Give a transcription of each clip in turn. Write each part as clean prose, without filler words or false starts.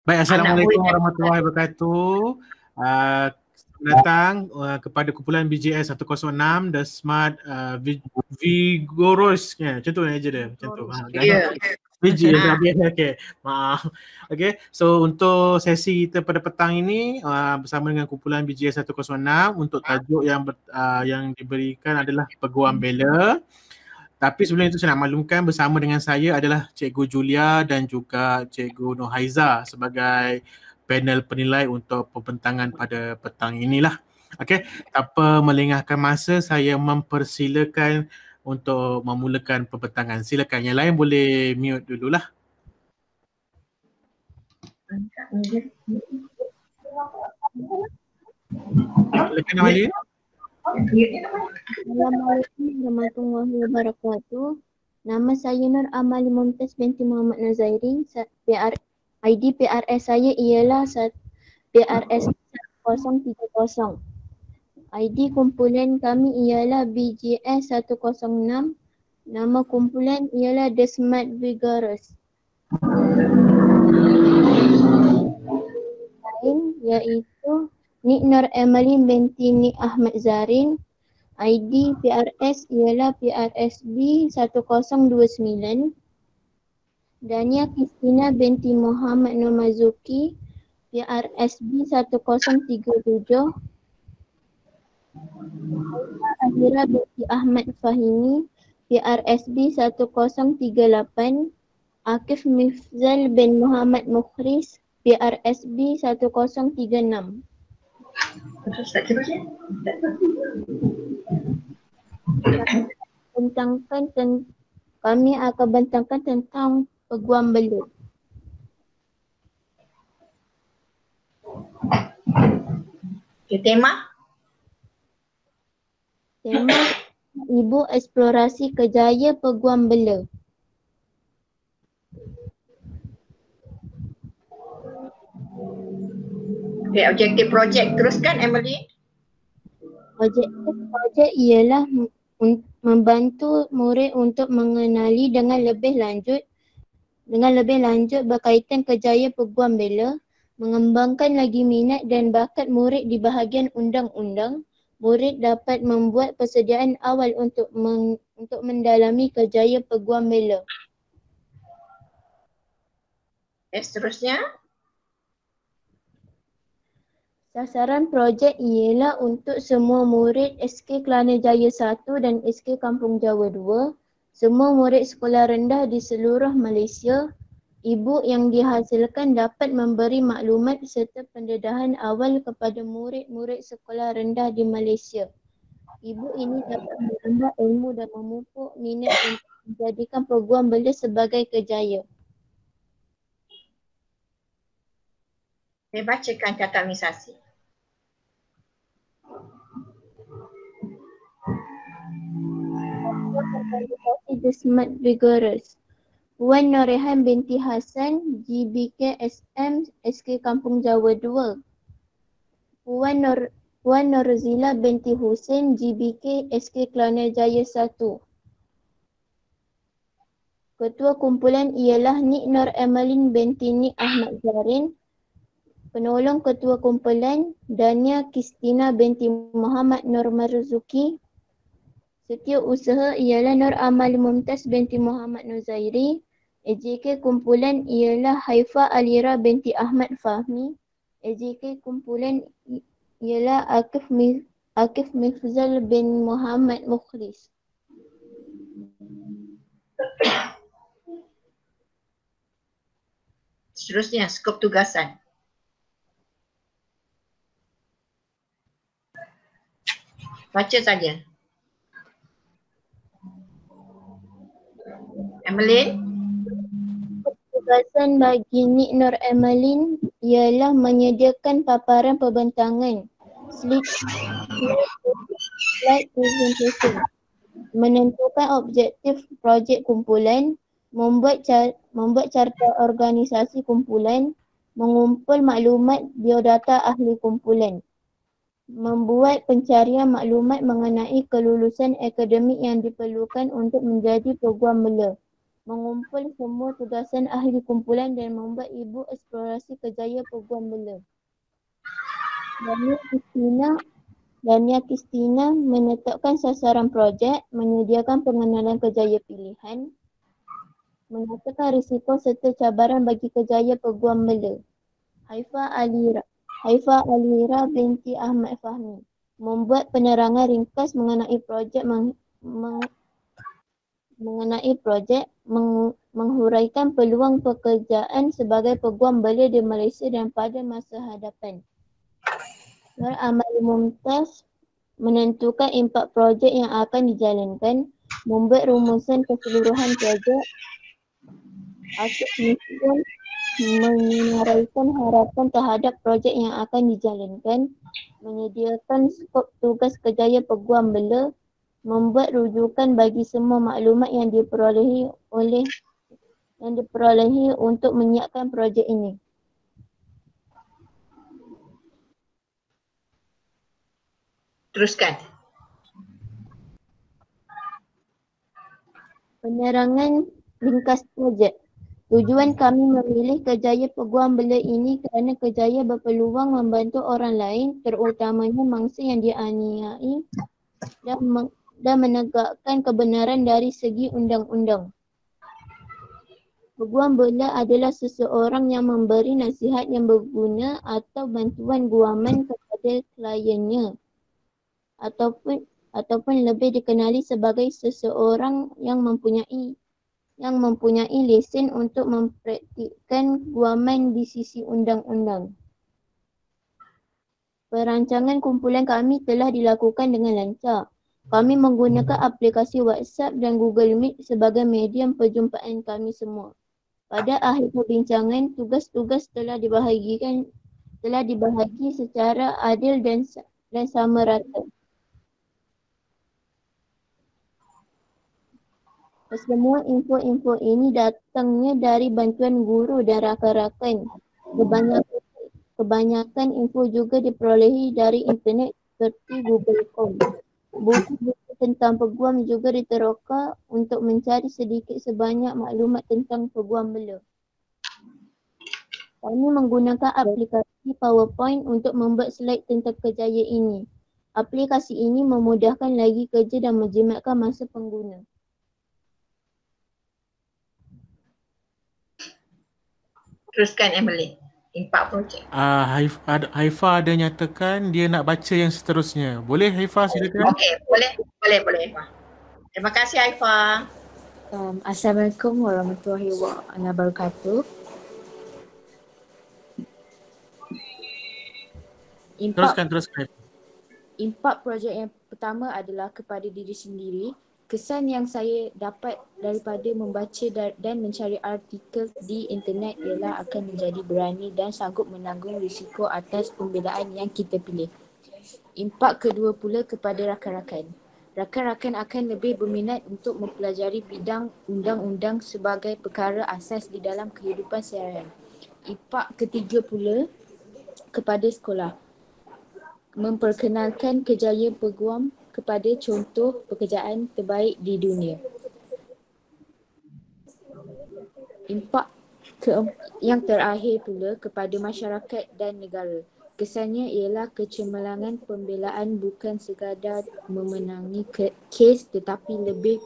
Baik, Anak murid Assalamualaikum warahmatullahi wabarakatuh. Selamat datang kepada kumpulan BJS 106 The Smart Vigorous. Macam tu je dia. Macam tu. Ya. VG okay. Maaf. Okay. So untuk sesi kita pada petang ini bersama dengan kumpulan BJS 106 untuk tajuk yang diberikan adalah peguam bela. Tapi sebelum itu saya nak maklumkan bersama dengan saya adalah Cikgu Julia dan juga Cikgu Nohaiza sebagai panel penilai untuk pembentangan pada petang inilah. Okey, tanpa melengahkan masa saya mempersilakan untuk memulakan pembentangan. Silakan, yang lain boleh mute dululah. Silakan Amalia. Assalamualaikum warahmatullahi wabarakatuh. Nama saya Nur Amali Mumtaz binti Muhammad Nazairi. ID PRS saya ialah PRS 1030. ID kumpulan kami ialah BGS 106. Nama kumpulan ialah The Smart Vigorous. Lain iaitu Nik Nur Emeline binti Nik Ahmad Zarin. ID PRS ialah PRSB 1029. Dania Kristina binti Muhammad Nur Mazuki, PRSB 1037. Azira binti Ahmad Fahimi, PRSB 1038. Akif Mifzal bin Muhammad Mukhris, PRSB 1036. Kami akan bentangkan tentang peguam bela. Tema Ibu eksplorasi kejaya peguam bela. Objektif projek teruskan Emily. Objektif projek ialah membantu murid untuk mengenali dengan lebih lanjut berkaitan kejayaan peguam bela, mengembangkan lagi minat dan bakat murid di bahagian undang-undang. Murid dapat membuat persediaan awal untuk mendalami kejayaan peguam bela. Seterusnya. Sasaran projek ialah untuk semua murid SK Kelana Jaya 1 dan SK Kampung Jawa 2, semua murid sekolah rendah di seluruh Malaysia. Ibu yang dihasilkan dapat memberi maklumat serta pendedahan awal kepada murid-murid sekolah rendah di Malaysia. Ibu ini dapat menambah ilmu dan memupuk minat untuk menjadikan peguam bela sebagai kejaya. Saya bacakan kata misasi. Organisasi The Smart Vigorous. Puan Norehan binti Hassan, GBK SM, SK Kampung Jawa 2. Puan Norzila binti Hussein, GBK SK Kelana Jaya 1. Ketua kumpulan ialah Nik Nur Emeline binti Nik Ahmad Zarin. Penolong Ketua Kumpulan Dania Kristina binti Muhammad Nur Marzuki. Setiausaha ialah Nur Amal Mumtaz binti Muhammad Nuzairi. AJK Kumpulan ialah Haifa Alira binti Ahmad Fahmi. AJK Kumpulan ialah Akif Mifzal bin Muhammad Mukhlis. Seterusnya, skop tugasan. Baca saja. Emeline. Tugasan bagi Nik Nur Emeline ialah menyediakan paparan pembentangan, slide presentation, menentukan objektif projek kumpulan, membuat carta organisasi kumpulan, mengumpul maklumat biodata ahli kumpulan, membuat pencarian maklumat mengenai kelulusan akademik yang diperlukan untuk menjadi peguam bela, mengumpul semua tugasan ahli kumpulan dan membuat ibu eksplorasi kejayaan Peguam Bela. Dania Kristina menetapkan sasaran projek, menyediakan pengenalan kejayaan pilihan, mengatakan risiko serta cabaran bagi kejayaan Peguam Bela. Haifa Alira binti Ahmad Fahmi membuat penerangan ringkas mengenai projek menghuraikan peluang pekerjaan sebagai peguam bela di Malaysia dan pada masa hadapan. Nur Amali Mumtaz menentukan impak projek yang akan dijalankan, membuat rumusan keseluruhan projek. Asif Miskin menyenaraikan harapan terhadap projek yang akan dijalankan, menyediakan skop tugas kejayaan Peguam Bela, membuat rujukan bagi semua maklumat yang diperolehi untuk menyiapkan projek ini. Teruskan. Penerangan ringkas projek. Tujuan kami memilih kejayaan Peguam Bela ini kerana kejayaan berpeluang membantu orang lain, terutamanya mangsa yang dianiayai dan menegakkan kebenaran dari segi undang-undang. Peguam Bela adalah seseorang yang memberi nasihat yang berguna atau bantuan guaman kepada kliennya, ataupun lebih dikenali sebagai seseorang yang mempunyai lesen untuk mempraktikkan guaman di sisi undang-undang. Perancangan kumpulan kami telah dilakukan dengan lancar. Kami menggunakan aplikasi WhatsApp dan Google Meet sebagai medium perjumpaan kami semua. Pada akhir perbincangan, tugas-tugas telah dibahagi secara adil dan sama rata. Semua info-info ini datangnya dari bantuan guru dan rakan-rakan. Kebanyakan info juga diperolehi dari internet seperti Google.com. Buku-buku tentang peguam juga diteroka untuk mencari sedikit sebanyak maklumat tentang Peguam Bela. Kami menggunakan aplikasi PowerPoint untuk membuat slide tentang kejayaan ini. Aplikasi ini memudahkan lagi kerja dan menjimatkan masa pengguna. Teruskan Emily. Impak projek. Haifa ada nyatakan dia nak baca yang seterusnya. Boleh Haifa silakan? Okey, boleh Haifa. Terima kasih Haifa. Assalamualaikum warahmatullahi wabarakatuh. Teruskan. Impak projek yang pertama adalah kepada diri sendiri. Kesan yang saya dapat daripada membaca dan mencari artikel di internet ialah akan menjadi berani dan sanggup menanggung risiko atas pembelaan yang kita pilih. Impak kedua pula kepada rakan-rakan. Rakan-rakan akan lebih berminat untuk mempelajari bidang undang-undang sebagai perkara asas di dalam kehidupan seharian. Impak ketiga pula kepada sekolah. Memperkenalkan kejayaan peguam kepada contoh pekerjaan terbaik di dunia. Impak yang terakhir pula kepada masyarakat dan negara. Kesannya ialah kecemerlangan pembelaan bukan sekadar memenangi kes tetapi lebih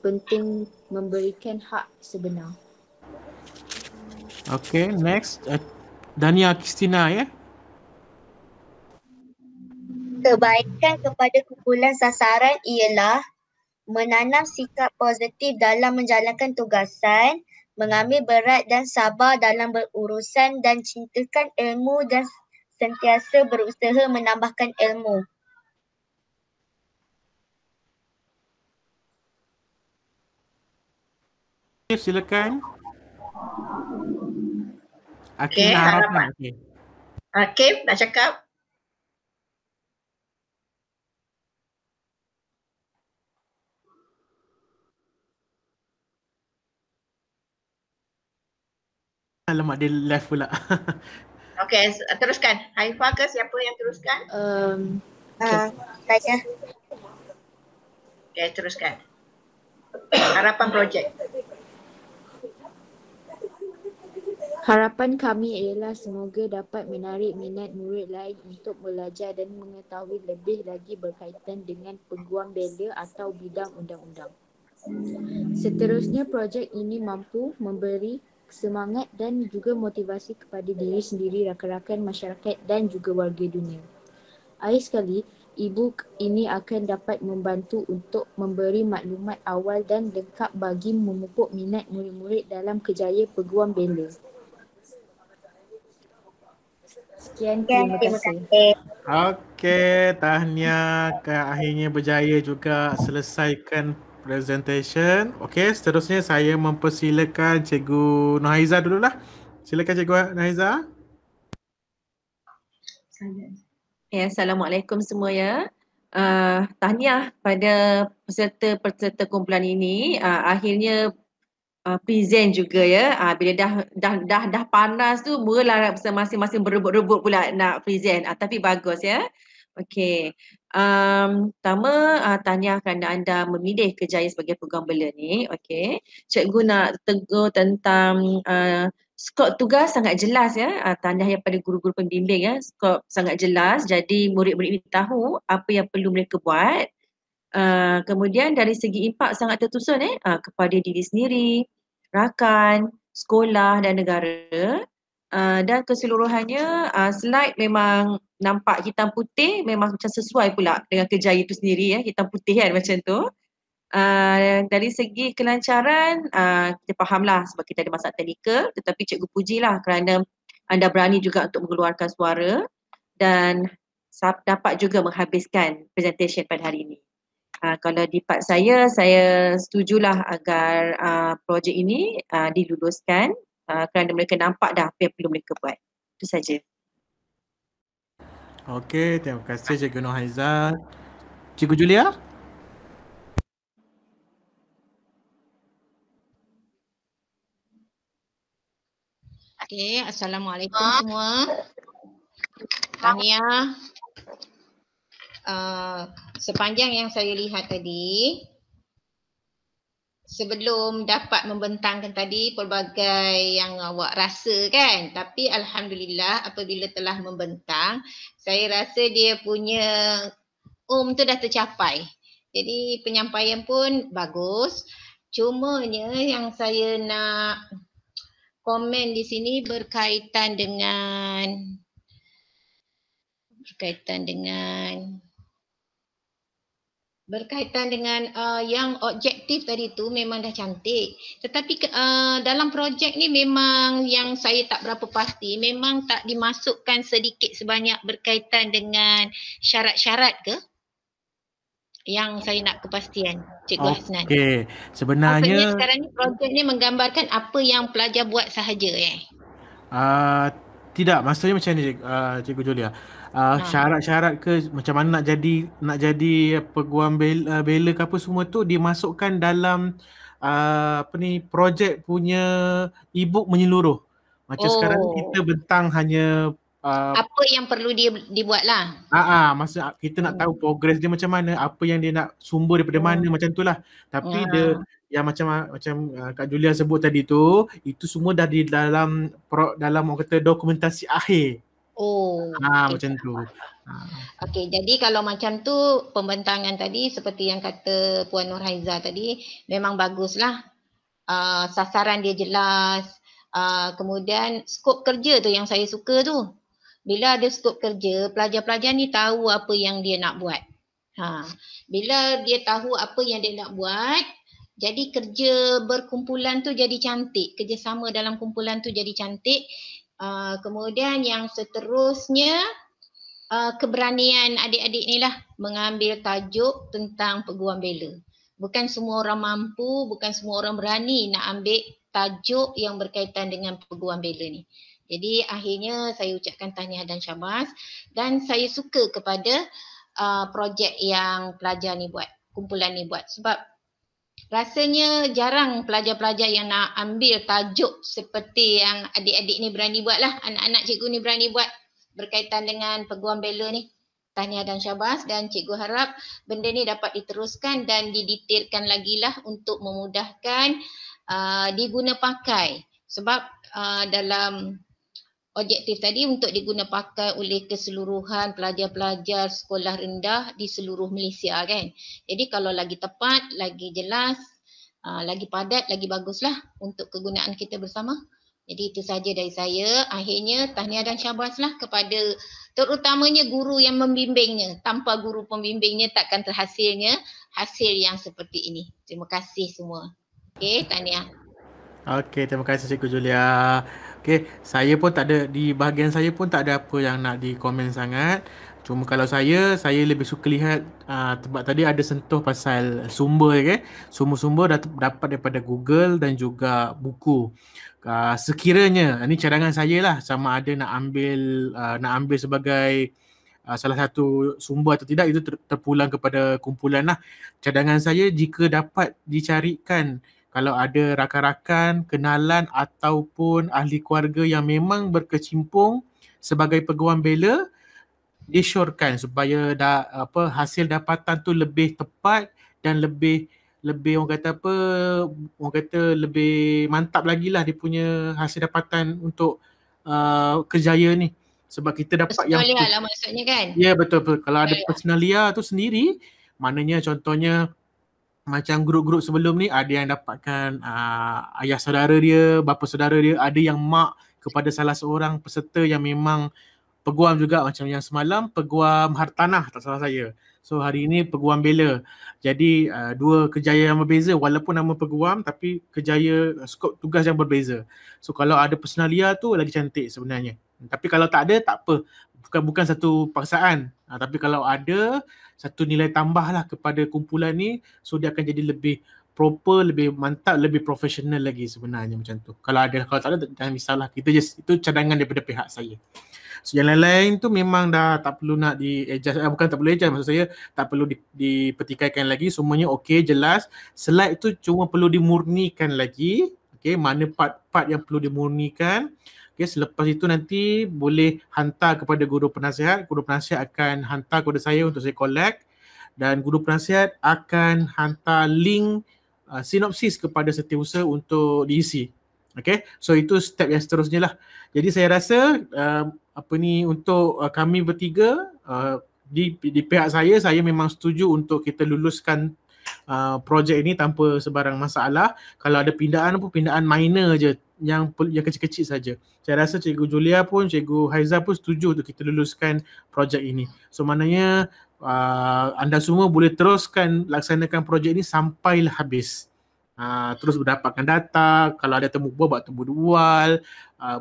penting memberikan hak sebenar. Okay, next. Dania Kristina ya. Kebaikan kepada kumpulan sasaran ialah menanam sikap positif dalam menjalankan tugasan, mengambil berat dan sabar dalam berurusan dan cintakan ilmu dan sentiasa berusaha menambahkan ilmu. Okay, silakan. Okey, Hakim harapan. Okay. Hakim nak cakap? Alamak, dia live pula. Okey, teruskan. Haifa ke siapa yang teruskan? Saya Okey, teruskan. Harapan projek. Harapan kami ialah semoga dapat menarik minat murid lain untuk belajar dan mengetahui lebih lagi berkaitan dengan peguam bela atau bidang undang-undang. Seterusnya, projek ini mampu memberi semangat dan juga motivasi kepada diri sendiri, rakan-rakan masyarakat dan juga warga dunia. Akhir sekali, e-book ini akan dapat membantu untuk memberi maklumat awal dan lengkap bagi memupuk minat murid-murid dalam kerjaya peguam bela. Sekian, terima kasih. Okey, tahniah akhirnya berjaya juga selesaikan presentation. Okey, seterusnya saya mempersilakan Cikgu Nurhaiza dululah. Silakan Cikgu Nurhaiza. Ya, Assalamualaikum semua ya. Tahniah pada peserta-peserta kumpulan ini. Akhirnya present juga ya. Bila dah panas tu mulalah masing-masing berebut-rebut pula nak present. Tapi bagus ya. Okey. Pertama tahniah kerana anda memilih kerjaya sebagai peguam bela ni. Okey. Cikgu nak tegur tentang skop tugas sangat jelas ya. Tahniah daripada guru-guru pembimbing ya. Skop sangat jelas. Jadi murid-murid ini tahu apa yang perlu mereka buat. Kemudian dari segi impak sangat tersusun kepada diri sendiri, rakan, sekolah dan negara. Dan keseluruhannya slide memang nampak hitam putih, memang macam sesuai pula dengan kerjaya itu sendiri ya, hitam putih kan macam tu. Dari segi kelancaran kita fahamlah sebab kita ada masalah teknikal, tetapi cikgu pujilah kerana anda berani juga untuk mengeluarkan suara dan dapat juga menghabiskan presentation pada hari ini. Kalau di part saya setujulah agar projek ini diluluskan kerana mereka nampak dah apa yang perlu mereka buat. Itu saja. Okey, terima kasih Cikgu Nurhaiza. Cikgu Julia? Okey, Assalamualaikum semua. Tahniah. Sepanjang yang saya lihat tadi, sebelum dapat membentangkan tadi pelbagai yang awak rasa kan, tapi Alhamdulillah apabila telah membentang, saya rasa dia punya tu dah tercapai. Jadi penyampaian pun bagus. Cumanya yang saya nak komen di sini berkaitan dengan yang objektif tadi tu memang dah cantik. Tetapi dalam projek ni memang yang saya tak berapa pasti, memang tak dimasukkan sedikit sebanyak berkaitan dengan syarat-syarat ke? Yang saya nak kepastian, Cikgu Hasnan. Okey, sebenarnya sekarang ni projek ni menggambarkan apa yang pelajar buat sahaja tidak, maksudnya macam ni Cikgu Julia. Syarat-syarat ke macam mana nak jadi peguam bela ke apa semua tu dimasukkan dalam projek punya e-book menyeluruh. Macam sekarang ni kita bentang hanya apa yang perlu dibuat lah. Maksud kita nak tahu progres dia macam mana, apa yang dia nak sumber daripada mana, macam tu lah. Tapi dia yang macam Kak Julia sebut tadi tu, itu semua dah di dalam orang kata dokumentasi akhir. Macam tu. Okey, jadi kalau macam tu pembentangan tadi seperti yang kata Puan Nurhaiza tadi memang baguslah. Sasaran dia jelas. Kemudian skop kerja tu yang saya suka tu. Bila ada skop kerja, pelajar-pelajar ni tahu apa yang dia nak buat. Bila dia tahu apa yang dia nak buat, jadi kerja berkumpulan tu jadi cantik. Kerjasama dalam kumpulan tu jadi cantik. Kemudian yang seterusnya, keberanian adik-adik ni lah mengambil tajuk tentang peguam bela. Bukan semua orang mampu, bukan semua orang berani nak ambil tajuk yang berkaitan dengan peguam bela ni. Jadi akhirnya saya ucapkan tahniah dan syabas, dan saya suka kepada projek yang pelajar ni buat, kumpulan ni buat, sebab rasanya jarang pelajar-pelajar yang nak ambil tajuk seperti yang adik-adik ni berani buat lah, anak-anak cikgu ni berani buat berkaitan dengan peguam bela ni. Tahniah dan syabas, dan cikgu harap benda ni dapat diteruskan dan didetailkan lagi lah untuk memudahkan diguna pakai. Sebab dalam objektif tadi untuk diguna pakai oleh keseluruhan pelajar-pelajar sekolah rendah di seluruh Malaysia kan. Jadi kalau lagi tepat, lagi jelas, lagi padat, lagi baguslah untuk kegunaan kita bersama. Jadi itu saja dari saya. Akhirnya tahniah dan syabaslah kepada terutamanya guru yang membimbingnya. Tanpa guru pembimbingnya takkan terhasilnya hasil yang seperti ini. Terima kasih semua. Okey, tahniah. Okey, terima kasih Cikgu Julia. Okey, saya pun tak ada, di bahagian saya pun tak ada apa yang nak dikomen sangat. Cuma kalau saya lebih suka lihat sebab tadi ada sentuh pasal sumber okay? Sumber-sumber dapat daripada Google dan juga buku. Sekiranya ini cadangan saya lah, sama ada nak ambil sebagai salah satu sumber atau tidak, itu terpulang kepada kumpulan lah. Cadangan saya, jika dapat dicarikan, kalau ada rakan-rakan, kenalan ataupun ahli keluarga yang memang berkecimpung sebagai peguam bela, disyorkan supaya hasil dapatan tu lebih tepat dan lebih orang kata lebih mantap lagi lah dia punya hasil dapatan untuk kerjaya ni. Sebab kita dapat personalia lah maksudnya kan? Ya, betul. Kalau ada personalia tu sendiri, maknanya contohnya macam grup-grup sebelum ni, ada yang dapatkan ayah saudara dia, bapa saudara dia, ada yang mak kepada salah seorang peserta yang memang peguam juga, macam yang semalam peguam hartanah tak salah saya. So hari ini peguam bela. Jadi dua kejayaan yang berbeza, walaupun nama peguam tapi skop tugas yang berbeza. So kalau ada personalia tu lagi cantik sebenarnya. Tapi kalau tak ada tak apa. Bukan satu paksaan. Tapi kalau ada satu nilai tambah lah kepada kumpulan ni, so dia akan jadi lebih proper, lebih mantap, lebih profesional lagi sebenarnya macam tu. Kalau tak ada jangan risaulah. Itu cadangan daripada pihak saya. So yang lain-lain tu memang dah tak perlu nak di-adjust, bukan tak perlu adjust, maksud saya tak perlu dipertikaikan lagi, semuanya okey, jelas. Slide tu cuma perlu dimurnikan lagi, okey, mana part-part yang perlu dimurnikan. Okey, selepas itu nanti boleh hantar kepada guru penasihat akan hantar kepada saya untuk saya collect, dan guru penasihat akan hantar link sinopsis kepada setiausaha untuk diisi. Okay, so itu step yang seterusnya lah. Jadi saya rasa untuk kami bertiga, di pihak saya memang setuju untuk kita luluskan projek ini tanpa sebarang masalah. Kalau ada pindaan pun pindaan minor je, yang kecil-kecil saja. Saya rasa Cikgu Julia pun, Cikgu Haiza pun setuju untuk kita luluskan projek ini. So maknanya anda semua boleh teruskan laksanakan projek ini sampailah habis. Terus mendapatkan data, kalau ada temu bual, buat temu bual,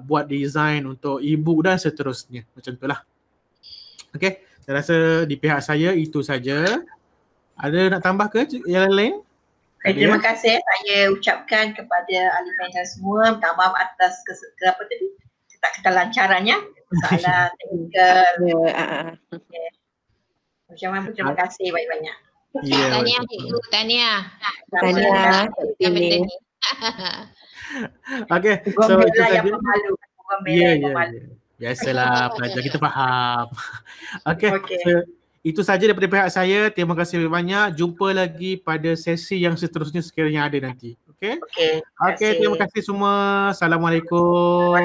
buat design untuk e-book dan seterusnya. Macam itulah. Okay, saya rasa di pihak saya itu saja. Ada nak tambah ke yang lain? Terima kasih saya ucapkan kepada ahli panel semua. Minta maaf atas kelancarannya. Masalah teknikal. Ucapan pun terima kasih banyak-banyak. Tahniah cikgu, tahniah. Tahniah. Okay, so itu saja. Biasalah, pelajar kita faham. Okay. So, itu saja daripada pihak saya. Terima kasih banyak. Jumpa lagi pada sesi yang seterusnya sekiranya ada nanti. Okay, terima kasih semua. Assalamualaikum.